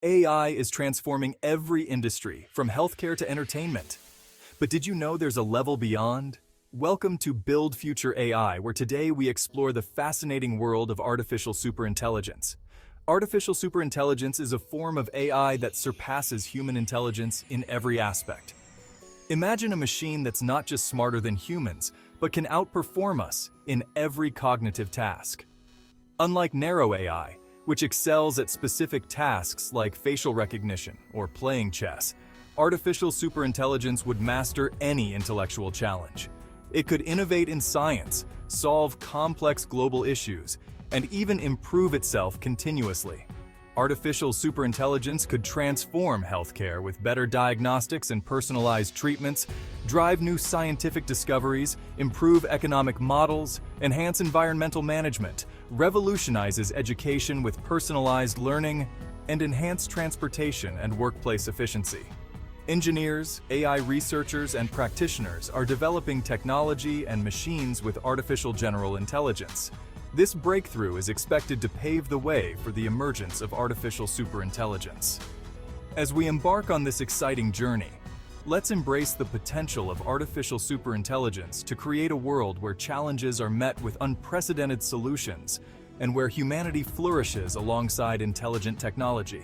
AI is transforming every industry, from healthcare to entertainment. But did you know there's a level beyond? Welcome to Build Future AI, where today we explore the fascinating world of artificial superintelligence. Artificial superintelligence is a form of AI that surpasses human intelligence in every aspect. Imagine a machine that's not just smarter than humans, but can outperform us in every cognitive task. Unlike narrow AI, which excels at specific tasks like facial recognition or playing chess, artificial superintelligence would master any intellectual challenge. It could innovate in science, solve complex global issues, and even improve itself continuously. Artificial superintelligence could transform healthcare with better diagnostics and personalized treatments, drive new scientific discoveries, improve economic models, enhance environmental management, revolutionizes education with personalized learning, and enhance transportation and workplace efficiency. Engineers, AI researchers, and practitioners are developing technology and machines with artificial general intelligence. This breakthrough is expected to pave the way for the emergence of artificial superintelligence. As we embark on this exciting journey, let's embrace the potential of artificial superintelligence to create a world where challenges are met with unprecedented solutions and where humanity flourishes alongside intelligent technology.